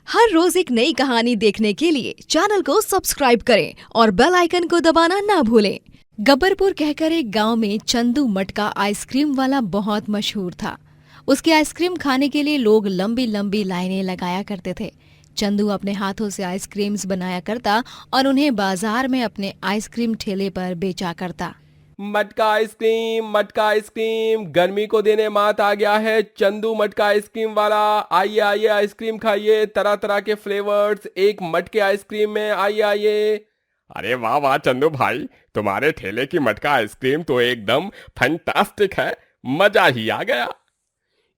हर रोज एक नई कहानी देखने के लिए चैनल को सब्सक्राइब करें और बेल आइकन को दबाना ना भूलें। गब्बरपुर कहकर एक गांव में चंदू मटका आइसक्रीम वाला बहुत मशहूर था। उसकी आइसक्रीम खाने के लिए लोग लंबी लंबी लाइनें लगाया करते थे। चंदू अपने हाथों से आइसक्रीम्स बनाया करता और उन्हें बाजार में अपने आइसक्रीम ठेले पर बेचा करता। मटका आइसक्रीम गर्मी को देने मात आ गया है। चंदू मटका आइसक्रीम वाला, आइए आइए आइसक्रीम खाइए, तरह तरह के फ्लेवर्स एक मटके आइसक्रीम में, आइए आइए। अरे वाह वाह चंदू भाई, तुम्हारे ठेले की मटका आइसक्रीम तो एकदम फैंटास्टिक है, मजा ही आ गया।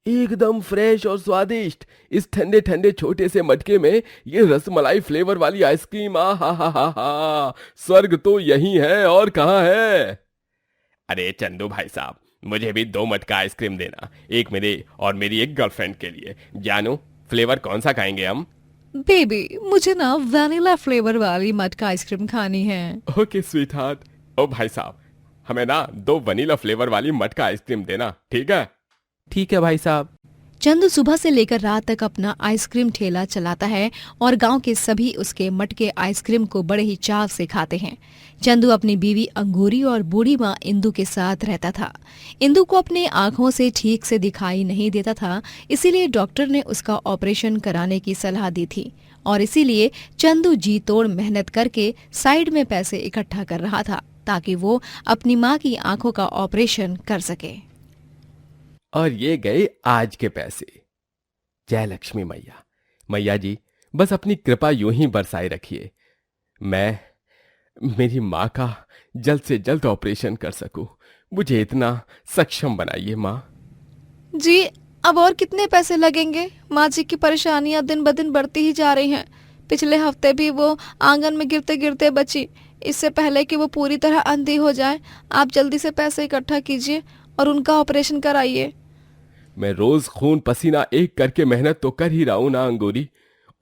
एकदम फ्रेश और स्वादिष्ट इस ठंडे ठंडे छोटे से मटके में ये रसमलाई फ्लेवर वाली आइसक्रीम, आ हा, स्वर्ग तो यही है और कहाँ है। अरे चंदू भाई साहब, मुझे भी 2 मटका आइसक्रीम देना, एक मेरे और मेरी एक गर्लफ्रेंड के लिए। जानू, फ्लेवर कौन सा खाएंगे हम? बेबी, मुझे ना वैनिला फ्लेवर वाली मटका आइसक्रीम खानी है। Okay sweet heart. ओ भाई साहब, हमें ना 2 वनीला फ्लेवर वाली मटका आइसक्रीम देना, ठीक है? ठीक है भाई साहब। चंदू सुबह से लेकर रात तक अपना आइसक्रीम ठेला चलाता है और गांव के सभी उसके मटके आइसक्रीम को बड़े ही चाव से खाते हैं। चंदू अपनी बीवी अंगूरी और बूढ़ी माँ इंदू के साथ रहता था। इंदू को अपने आँखों से ठीक से दिखाई नहीं देता था, इसीलिए डॉक्टर ने उसका ऑपरेशन कराने की सलाह दी थी और इसीलिए चंदू जी तोड़ मेहनत करके साइड में पैसे इकट्ठा कर रहा था ताकि वो अपनी माँ की आंखों का ऑपरेशन कर सके। और ये गए आज के पैसे। जय लक्ष्मी मैया। मैया जी, बस अपनी कृपा यूं ही बरसाए रखिए, मैं मेरी माँ का जल्द से जल्द ऑपरेशन कर सकूं। मुझे इतना सक्षम बनाइए माँ जी। अब और कितने पैसे लगेंगे? माँ जी की परेशानियां दिन ब दिन बढ़ती ही जा रही हैं। पिछले हफ्ते भी वो आंगन में गिरते गिरते बची। इससे पहले कि वो पूरी तरह अंधी हो जाए, आप जल्दी से पैसे इकट्ठा कीजिए और उनका ऑपरेशन कराइए। मैं रोज खून पसीना एक करके मेहनत तो कर ही रहा हूं ना अंगूरी,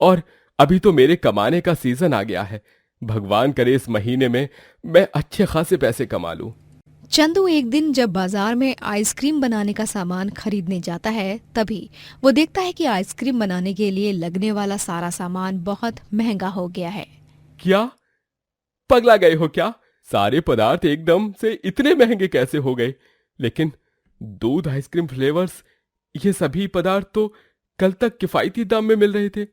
और अभी तो मेरे कमाने का सीजन आ गया है। भगवान करे इस महीने में मैं अच्छे खासे पैसे कमा लूं। चंदू एक दिन जब बाजार में आइसक्रीम बनाने का सामान खरीदने जाता है, तभी वो देखता है कि आइसक्रीम बनाने के लिए लगने वाला सारा सामान बहुत महंगा हो गया है। क्या पगला गए हो क्या? सारे पदार्थ एकदम से इतने महंगे कैसे हो गए? लेकिन दूध, आइसक्रीम फ्लेवर्स, ये सभी पदार्थ तो कल तक किफायती दाम में मिल रहे थे।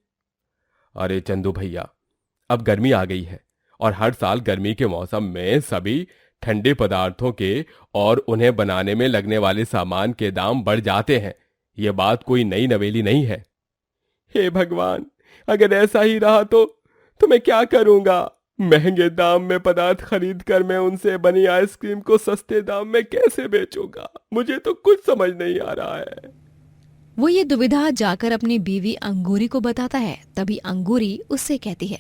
अरे चंदू भैया, अब गर्मी आ गई है और हर साल गर्मी के मौसम में सभी ठंडे पदार्थों के और उन्हें बनाने में लगने वाले सामान के दाम बढ़ जाते हैं। यह बात कोई नई नवेली नहीं है। हे भगवान, अगर ऐसा ही रहा तो मैं क्या करूंगा? महंगे दाम में पदार्थ खरीद कर मैं उनसे बनी आइसक्रीम को सस्ते दाम में कैसे बेचूंगा? मुझे तो कुछ समझ नहीं आ रहा है। वो ये दुविधा जाकर अपनी बीवी अंगूरी को बताता है। तभी अंगूरी उससे कहती है,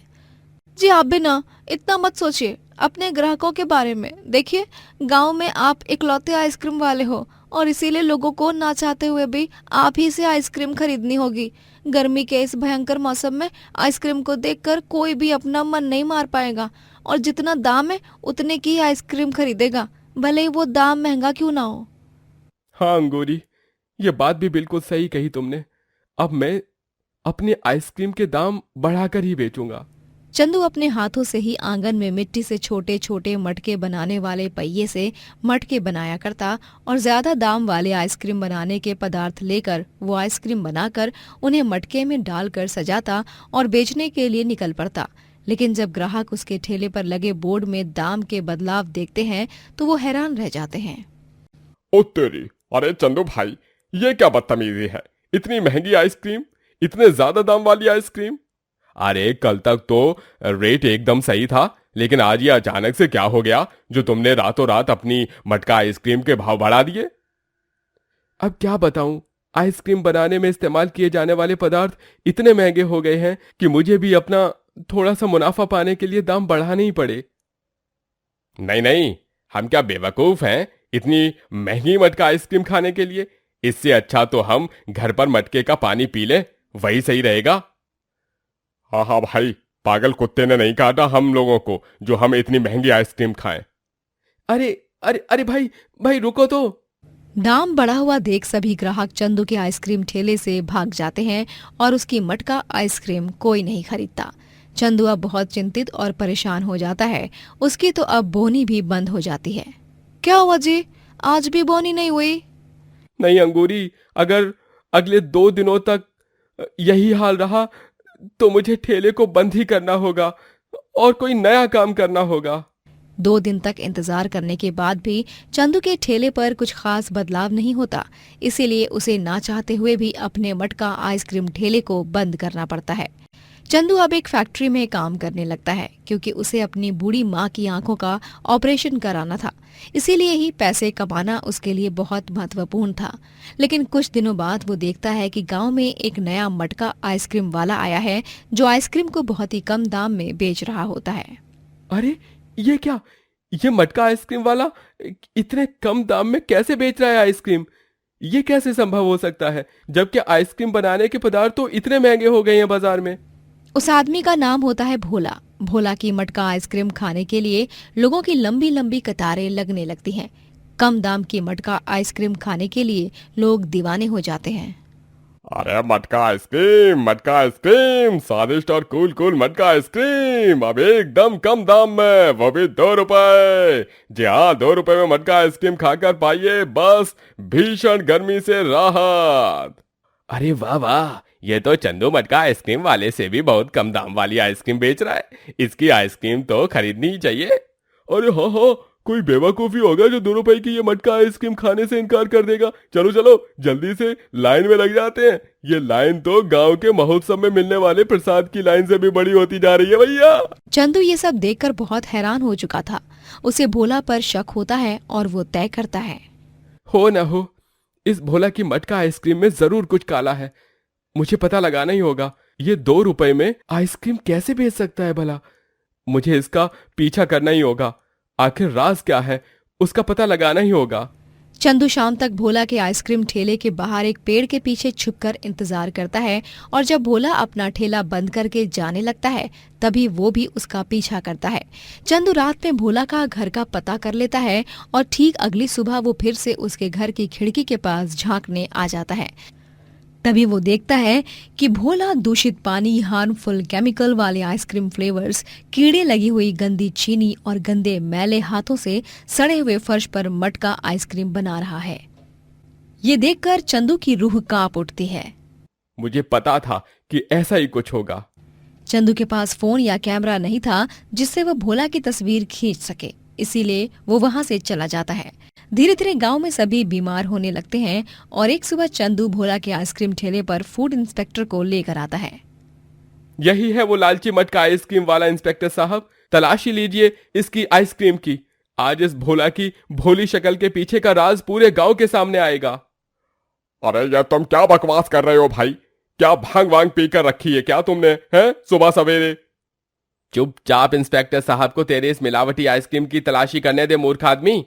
जी आप भी ना इतना मत सोचिए अपने ग्राहकों के बारे में। देखिए, गांव में आप इकलौते आइसक्रीम वाले हो और इसीलिए लोगों को ना चाहते हुए भी आप ही से आइसक्रीम खरीदनी होगी। गर्मी के इस भयंकर मौसम में आइसक्रीम को देखकर कोई भी अपना मन नहीं मार पाएगा और जितना दाम है उतने की आइसक्रीम खरीदेगा, भले ही वो दाम महंगा क्यों ना हो। हाँ अंगूरी, ये बात भी बिल्कुल सही कही तुमने। अब मैं अपने आइसक्रीम के दाम बढ़ाकर ही बेचूंगा। चंदू अपने हाथों से ही आंगन में मिट्टी से छोटे छोटे मटके बनाने वाले पहिए से मटके बनाया करता और ज्यादा दाम वाले आइसक्रीम बनाने के पदार्थ लेकर वो आइसक्रीम बनाकर उन्हें मटके में डालकर सजाता और बेचने के लिए निकल पड़ता। लेकिन जब ग्राहक उसके ठेले पर लगे बोर्ड में दाम के बदलाव देखते हैं तो वो हैरान रह जाते हैं। ओ तेरी, अरे चंदू भाई, ये क्या बदतमीजी है? इतनी महंगी आइसक्रीम, इतने ज्यादा दाम वाली आइसक्रीम। अरे कल तक तो रेट एकदम सही था, लेकिन आज ये अचानक से क्या हो गया जो तुमने रातों रात अपनी मटका आइसक्रीम के भाव बढ़ा दिए? अब क्या बताऊं, आइसक्रीम बनाने में इस्तेमाल किए जाने वाले पदार्थ इतने महंगे हो गए हैं कि मुझे भी अपना थोड़ा सा मुनाफा पाने के लिए दाम बढ़ाने ही पड़े। नहीं नहीं, हम क्या बेवकूफ हैं इतनी महंगी मटका आइसक्रीम खाने के लिए? इससे अच्छा तो हम घर पर मटके का पानी पी लें, वही सही रहेगा। हाँ हाँ भाई, पागल कुत्ते ने नहीं काटा हम लोगों को जो हम इतनी महंगी आइसक्रीम खाएं। अरे अरे अरे भाई रुको तो। दाम बढ़ा हुआ देख सभी ग्राहक चंदू के आइसक्रीम ठेले से भाग जाते हैं और उसकी मटका आइसक्रीम कोई नहीं खरीदता। चंदू अब बहुत चिंतित और परेशान हो जाता है। उसकी तो अब बोनी भी बंद हो जाती है। क्या हुआ जी, आज भी बोनी नहीं हुई? नहीं अंगूरी, अगर अगले 2 दिनों तक यही हाल रहा तो मुझे ठेले को बंद ही करना होगा और कोई नया काम करना होगा। 2 दिन तक इंतजार करने के बाद भी चंदू के ठेले पर कुछ खास बदलाव नहीं होता। इसीलिए उसे ना चाहते हुए भी अपने मटका आइसक्रीम ठेले को बंद करना पड़ता है। चंदू अब एक फैक्ट्री में काम करने लगता है क्योंकि उसे अपनी बूढ़ी माँ की आंखों का ऑपरेशन कराना था। इसीलिए ही पैसे कमाना उसके लिए बहुत महत्वपूर्ण था। लेकिन कुछ दिनों बाद वो देखता है कि गांव में एक नया मटका आइसक्रीम वाला आया है जो आइसक्रीम को बहुत ही कम दाम में बेच रहा होता है। अरे ये क्या, ये मटका आइसक्रीम वाला इतने कम दाम में कैसे बेच रहा है आइसक्रीम? ये कैसे संभव हो सकता है जबकि आइसक्रीम बनाने के पदार्थ तो इतने महंगे हो गए हैं बाजार में। उस आदमी का नाम होता है भोला। भोला की मटका आइसक्रीम खाने के लिए लोगों की लंबी लंबी कतारें लगने लगती हैं। कम दाम की मटका आइसक्रीम खाने के लिए लोग दीवाने हो जाते हैं। अरे मटका आइसक्रीम, स्वादिष्ट और कूल कूल मटका आइसक्रीम, अब एकदम कम दाम में, वो भी 2 रुपए। जी हाँ, 2 रुपए में मटका आइसक्रीम खाकर पाइए बस भीषण गर्मी से राहत। अरे वाह वाह, ये तो चंदू मटका आइसक्रीम वाले से भी बहुत कम दाम वाली आइसक्रीम बेच रहा है। इसकी आइसक्रीम तो खरीदनी ही चाहिए। अरे हाँ हाँ, कोई बेवकूफी होगा जो 2 रुपए की ये मटका आइसक्रीम खाने से इनकार कर देगा। चलो चलो जल्दी से लाइन में लग जाते हैं। ये लाइन तो गांव के महोत्सव में मिलने वाले प्रसाद की लाइन से भी बड़ी होती जा रही है भैया। चंदू ये सब देखकर बहुत हैरान हो चुका था। उसे भोला पर शक होता है और वो तय करता है, हो न हो, इस भोला की मटका आइसक्रीम में जरूर कुछ काला है। मुझे पता लगाना ही होगा, ये 2 रुपए में आइसक्रीम कैसे बेच सकता है भला। मुझे इसका पीछा करना ही होगा। आखिर राज क्या है, उसका पता लगाना ही होगा। चंदू शाम तक भोला के आइसक्रीम ठेले के बाहर एक पेड़ के पीछे छुपकर इंतजार करता है और जब भोला अपना ठेला बंद करके जाने लगता है तभी वो भी उसका पीछा करता है। चंदू रात में भोला का घर का पता कर लेता है और ठीक अगली सुबह वो फिर से उसके घर की खिड़की के पास झांकने आ जाता है। तभी वो देखता है कि भोला दूषित पानी, हार्मफुल केमिकल वाले आइसक्रीम फ्लेवर्स, कीड़े लगी हुई गंदी चीनी और गंदे मैले हाथों से सड़े हुए फर्श पर मटका आइसक्रीम बना रहा है। ये देखकर चंदू की रूह कांप उठती है। मुझे पता था कि ऐसा ही कुछ होगा। चंदू के पास फोन या कैमरा नहीं था जिससे वो भोला की तस्वीर खींच सके, इसीलिए वो वहां से चला जाता है। धीरे धीरे गांव में सभी बीमार होने लगते हैं और एक सुबह चंदू भोला के आइसक्रीम ठेले पर फूड इंस्पेक्टर को लेकर आता है। यही है वो लालची मटका आइसक्रीम वाला इंस्पेक्टर साहब, तलाशी लीजिए इसकी आइसक्रीम की। आज इस भोला की भोली शक्ल के पीछे का राज पूरे गांव के सामने आएगा। अरे यार, तुम क्या बकवास कर रहे हो भाई? क्या भांग वांग पी कर रखी है क्या तुमने, हैं सुबह सवेरे? चुपचाप इंस्पेक्टर साहब को तेरे इस मिलावटी आइसक्रीम की तलाशी करने दे मूर्ख आदमी।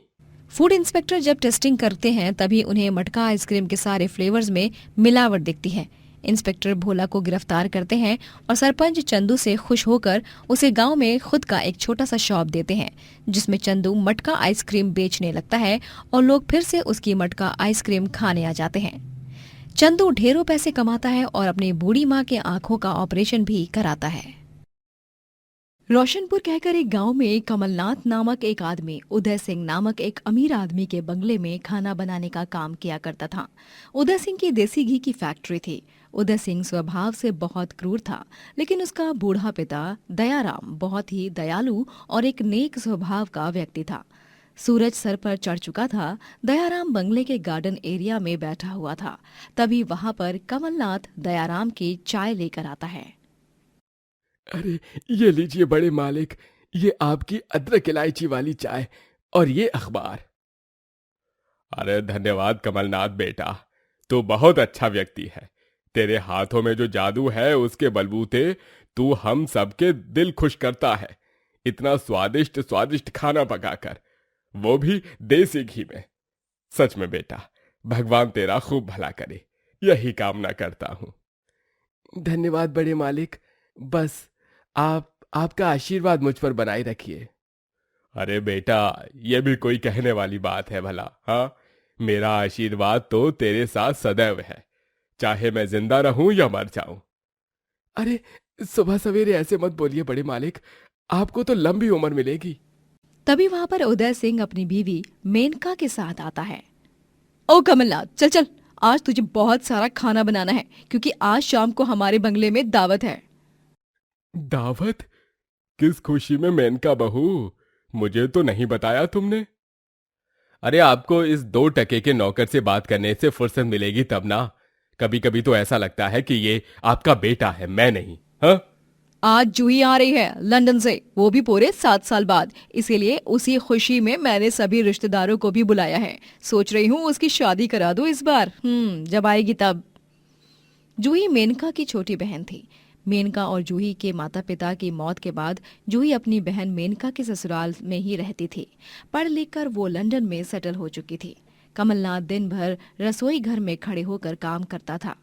फूड इंस्पेक्टर जब टेस्टिंग करते हैं तभी उन्हें मटका आइसक्रीम के सारे फ्लेवर्स में मिलावट दिखती है। इंस्पेक्टर भोला को गिरफ्तार करते हैं और सरपंच चंदू से खुश होकर उसे गांव में खुद का एक छोटा सा शॉप देते हैं जिसमें चंदू मटका आइसक्रीम बेचने लगता है और लोग फिर से उसकी मटका आइसक्रीम खाने आ जाते हैं। चंदू ढेरों पैसे कमाता है और अपनी बूढ़ी माँ के आंखों का ऑपरेशन भी कराता है। रोशनपुर कहकर एक गांव में कमलनाथ नामक एक आदमी उदय सिंह नामक एक अमीर आदमी के बंगले में खाना बनाने का काम किया करता था। उदय सिंह की देसी घी की फैक्ट्री थी। उदय सिंह स्वभाव से बहुत क्रूर था, लेकिन उसका बूढ़ा पिता दयाराम बहुत ही दयालु और एक नेक स्वभाव का व्यक्ति था। सूरज सर पर चढ़ चुका था। दयाराम बंगले के गार्डन एरिया में बैठा हुआ था। तभी वहां पर कमलनाथ दयाराम की चाय लेकर आता है। अरे ये लीजिए बड़े मालिक, ये आपकी अदरक इलायची वाली चाय और ये अखबार। अरे धन्यवाद कमलनाथ बेटा, तू बहुत अच्छा व्यक्ति है। तेरे हाथों में जो जादू है उसके बलबूते तू हम सबके दिल खुश करता है। इतना स्वादिष्ट स्वादिष्ट खाना पकाकर, वो भी देसी घी में। सच में बेटा, भगवान तेरा खूब भला करे, यही कामना करता हूं। धन्यवाद बड़े मालिक, बस आपका आशीर्वाद मुझ पर बनाए रखिए। अरे बेटा, ये भी कोई कहने वाली बात है भला? हाँ, मेरा आशीर्वाद तो तेरे साथ सदैव है, चाहे मैं जिंदा रहूं या मर जाऊं। अरे सुबह सवेरे ऐसे मत बोलिए बड़े मालिक, आपको तो लंबी उम्र मिलेगी। तभी वहां पर उदय सिंह अपनी बीवी मेनका के साथ आता है। ओ कमलनाथ, चल चल, आज तुझे बहुत सारा खाना बनाना है क्योंकि आज शाम को हमारे बंगले में दावत है। दावत? किस खुशी में मेनका बहू? मुझे तो नहीं बताया तुमने। अरे आपको इस 2 टके के नौकर से बात करने से फुर्सत मिलेगी तब ना। कभी कभी तो ऐसा लगता है कि ये आपका बेटा है, मैं नहीं। हाँ, आज जूही आ रही है लंदन से, वो भी पूरे 7 साल बाद। इसीलिए उसी खुशी में मैंने सभी रिश्तेदारों को भी बुलाया है। सोच रही हूँ उसकी शादी करा दूं इस बार, जब आएगी तब। जूही मेनका की छोटी बहन थी। मेनका और जूही के माता पिता की मौत के बाद जूही अपनी बहन मेनका के ससुराल में ही रहती थी। पढ़ लिख कर वो लंदन में सेटल हो चुकी थी। कमलनाथ दिन भर रसोई घर में खड़े होकर काम करता था।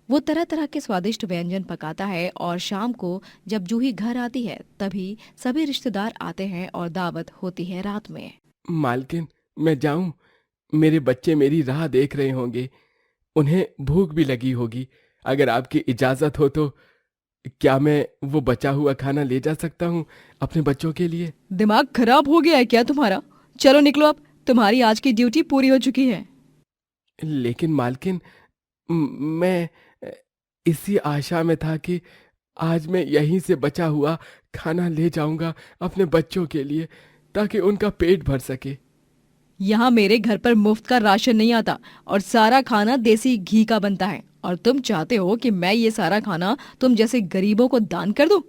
वो तरह तरह के स्वादिष्ट व्यंजन पकाता है और शाम को जब जूही घर आती है तभी सभी रिश्तेदार आते हैं और दावत होती है रात में। मालकिन, मैं जाऊं? मेरे बच्चे मेरी राह देख रहे होंगे, उन्हें भूख भी लगी होगी। अगर आपकी इजाजत हो तो क्या मैं वो बचा हुआ खाना ले जा सकता हूँ अपने बच्चों के लिए? दिमाग खराब हो गया है क्या तुम्हारा? चलो निकलो अब, तुम्हारी आज की ड्यूटी पूरी हो चुकी है। लेकिन मालकिन, मैं इसी आशा में था कि आज मैं यहीं से बचा हुआ खाना ले जाऊंगा अपने बच्चों के लिए, ताकि उनका पेट भर सके। यहाँ मेरे घर पर मुफ्त का राशन नहीं आता और सारा खाना देसी घी का बनता है, और तुम चाहते हो कि मैं ये सारा खाना तुम जैसे गरीबों को दान कर दूं?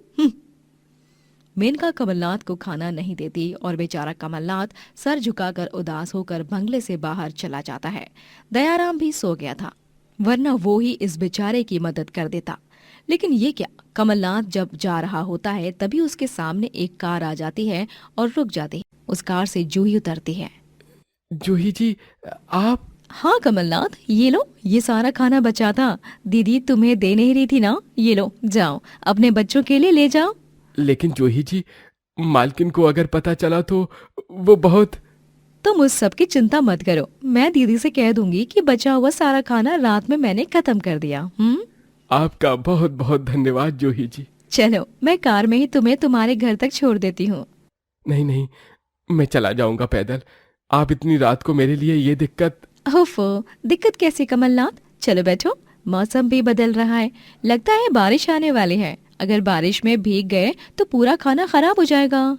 मेनका कमलनाथ को खाना नहीं देती और बेचारा कमलनाथ सर झुकाकर उदास होकर बंगले से बाहर चला जाता है। दयाराम भी सो गया था, वरना वो ही इस बेचारे की मदद कर देता। लेकिन ये क्या, कमलनाथ जब जा रहा होता है तभी उसके सामने एक कार आ जाती है और रुक जाती है। उस कार से जूही उतरती है। जूही जी, आप? हाँ कमलनाथ, ये लो, ये सारा खाना बचा था। दीदी तुम्हें दे नहीं रही थी ना, ये लो, जाओ अपने बच्चों के लिए ले जाओ। लेकिन जूही जी, मालकिन को अगर पता चला तो वो बहुत... तुम उस सब की चिंता मत करो, मैं दीदी से कह दूंगी कि बचा हुआ सारा खाना रात में मैंने खत्म कर दिया। आपका बहुत बहुत धन्यवाद जूही जी। चलो, मैं कार में ही तुम्हें तुम्हारे घर तक छोड़ देती हूँ। नहीं नहीं, मैं चला जाऊंगा पैदल। आप इतनी रात को मेरे लिए ये दिक्कत... ओफो, दिक्कत कैसी कमलनाथ? चलो बैठो, मौसम भी बदल रहा है, लगता है बारिश आने वाली है। अगर बारिश में भीग गए तो पूरा खाना खराब हो जाएगा।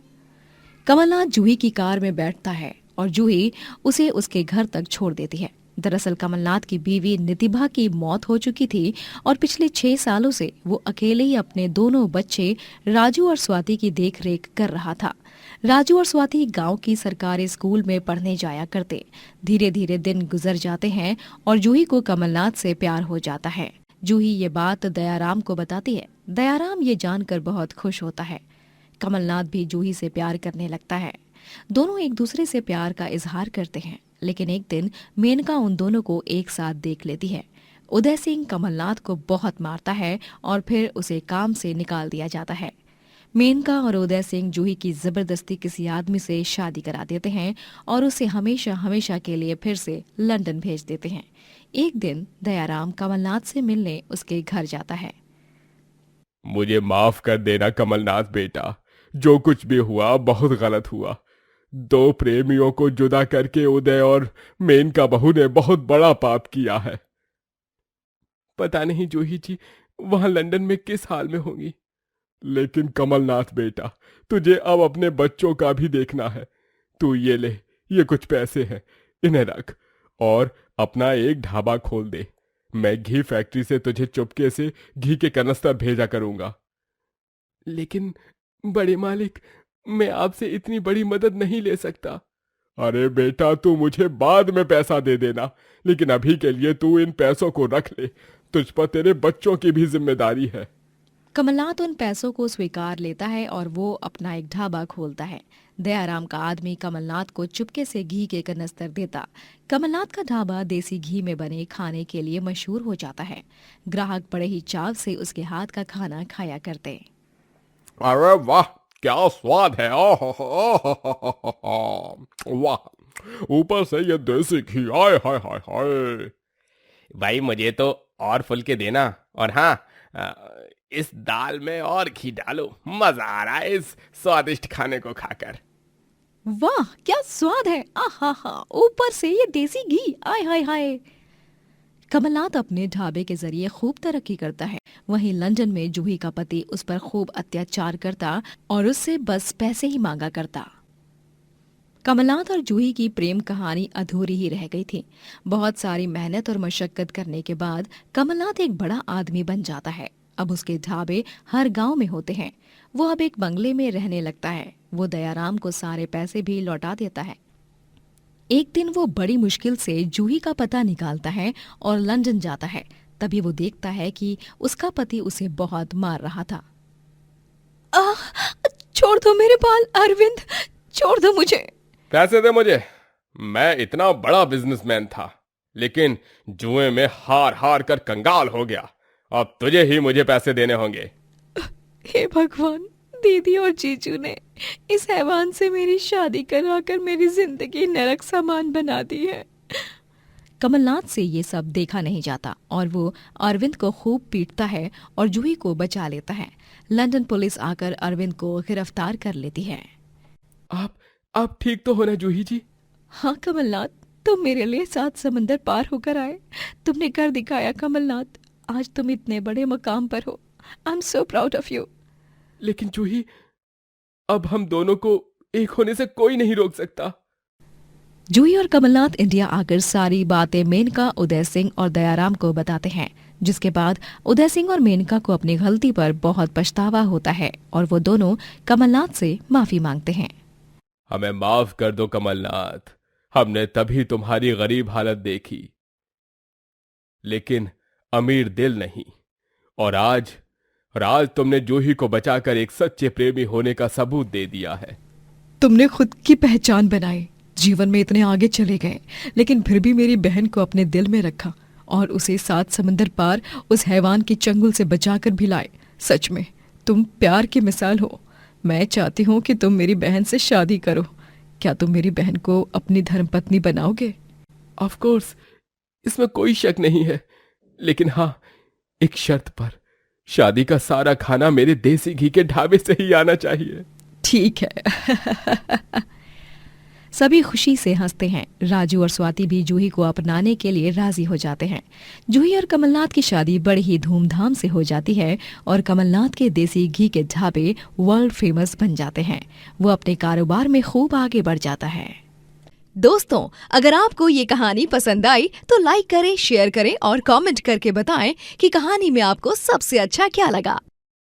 कमलनाथ जूही की कार में बैठता है और जूही उसे उसके घर तक छोड़ देती है। दरअसल कमलनाथ की बीवी नितिभा की मौत हो चुकी थी और पिछले 6 सालों से वो अकेले ही अपने दोनों बच्चे राजू और स्वाति की देखरेख कर रहा था। राजू और स्वाति गांव की सरकारी स्कूल में पढ़ने जाया करते। धीरे धीरे दिन गुजर जाते हैं और जूही को कमलनाथ से प्यार हो जाता है। जूही ये बात दयाराम को बताती है। दयाराम ये जानकर बहुत खुश होता है। कमलनाथ भी जूही से प्यार करने लगता है। दोनों एक दूसरे से प्यार का इजहार करते हैं। लेकिन एक दिन मेनका उन दोनों को एक साथ देख लेती है। उदय सिंह कमलनाथ को बहुत मारता है और फिर उसे काम से निकाल दिया जाता है। मेनका और उदय सिंह जूही की जबरदस्ती किसी आदमी से शादी करा देते हैं और उसे हमेशा हमेशा के लिए फिर से लंदन भेज देते हैं। एक दिन दयाराम कमलनाथ से मिलने उसके घर जाता है। मुझे माफ कर देना कमलनाथ बेटा, जो कुछ भी हुआ बहुत गलत हुआ। 2 प्रेमियों को जुदा करके उदय और मेनका बहू ने बहुत बड़ा पाप किया है। पता नहीं जूही जी वहां लंदन में किस हाल में होंगी। लेकिन कमलनाथ बेटा, तुझे अब अपने बच्चों का भी देखना है। तू ये ले, ये कुछ पैसे हैं, इन्हें रख और अपना एक ढाबा खोल दे। मैं घी फैक्ट्री से तुझे चुपके से घी के कनस्तर भेजा करूंगा। लेकिन बड़े मालिक, मैं आपसे इतनी बड़ी मदद नहीं ले सकता। अरे बेटा, तू मुझे बाद में पैसा दे देना, लेकिन अभी के लिए तू इन पैसों को रख ले। तुझ पर तेरे बच्चों की भी जिम्मेदारी है। कमलनाथ उन पैसों को स्वीकार लेता है और वो अपना एक ढाबा खोलता है। दयाराम का आदमी कमलनाथ को चुपके से घी के कनस्तर देता। कमलनाथ का ढाबा देसी घी में बने खाने के लिए मशहूर हो जाता है। ग्राहक बड़े ही चाव से उसके हाथ का खाना खाया करते। अरे वाह, क्या स्वाद है! ओह वाह! ऊपर से ये देसी घी, आय हाय हाय हाय। भाई मुझे तो और फुल के देना, और हाँ, इस दाल में और घी डालो, मजा आ रहा है इस स्वादिष्ट खाने को खाकर। वाह क्या स्वाद है, आहा हा, ऊपर से ये देसी घी, आय हाय हाय। कमलनाथ अपने ढाबे के जरिए खूब तरक्की करता है। वहीं लंदन में जूही का पति उस पर खूब अत्याचार करता और उससे बस पैसे ही मांगा करता। कमलनाथ और जूही की प्रेम कहानी अधूरी ही रह गई थी। बहुत सारी मेहनत और मशक्कत करने के बाद कमलनाथ एक बड़ा आदमी बन जाता है। अब उसके ढाबे हर गांव में होते हैं। वो अब एक बंगले में रहने लगता है। वो दयाराम को सारे पैसे भी लौटा देता है। एक दिन वो बड़ी मुश्किल से जूही का पता निकालता है और लंदन जाता है। तभी वो देखता है कि उसका पति उसे बहुत मार रहा था। छोड़ दो मेरे बाल अरविंद, छोड़ दो मुझे। पैसे दे मुझे, मैं इतना बड़ा बिजनेसमैन था, लेकिन जुए में हार हार कर कंगाल हो गया। अब तुझे ही मुझे पैसे देने होंगे। हे भगवान, दीदी और जीजू ने इस हैवान से मेरी शादी कराकर मेरी जिंदगी नरक समान बना दी है। कमलनाथ से ये सब देखा नहीं जाता और वो अरविंद को खूब पीटता है और जूही को बचा लेता है। लंदन पुलिस आकर अरविंद को गिरफ्तार कर लेती है। आप ठीक तो हो ना जूही जी? हाँ कमलनाथ, तुम मेरे लिए 7 समंदर पार होकर आए। तुमने कर दिखाया कमलनाथ, आज तुम इतने बड़े मकाम पर हो। I am so proud of you. लेकिन जूही, अब हम दोनों को एक होने से कोई नहीं रोक सकता। जूही और कमलनाथ इंडिया आकर सारी बातें मेनका, उदय सिंह और दयाराम को बताते हैं, जिसके बाद उदय सिंह और मेनका को अपनी गलती पर बहुत पछतावा होता है और वो दोनों कमलनाथ से माफी मांगते हैं। हमें माफ कर दो कमलनाथ, हमने तभी तुम्हारी गरीब हालत देखी, लेकिन अमीर दिल नहीं। और आज तुमने जूही को बचाकर एक सच्चे प्रेमी होने का सबूत दे दिया है। तुमने खुद की पहचान बनाई, जीवन में इतने आगे चले गए, लेकिन फिर भी मेरी बहन को अपने दिल में रखा और उसे 7 समंदर पार उस हैवान की चंगुल से बचाकर भी लाए। सच में तुम प्यार की मिसाल हो। मैं चाहती हूँ कि तुम मेरी बहन से शादी करो। क्या तुम मेरी बहन को अपनी धर्मपत्नी बनाओगे? ऑफ कोर्स, इसमें कोई शक नहीं है, लेकिन हाँ, एक शर्त पर। शादी का सारा खाना मेरे देसी घी के ढाबे से ही आना चाहिए। ठीक है। सभी खुशी से हंसते हैं। राजू और स्वाति भी जूही को अपनाने के लिए राजी हो जाते हैं। जूही और कमलनाथ की शादी बड़ी ही धूमधाम से हो जाती है और कमलनाथ के देसी घी के ढाबे वर्ल्ड फेमस बन जाते हैं। वो अपने कारोबार में खूब आगे बढ़ जाता है। दोस्तों, अगर आपको ये कहानी पसंद आई तो लाइक करें, शेयर करें और कमेंट करके बताएं कि कहानी में आपको सबसे अच्छा क्या लगा।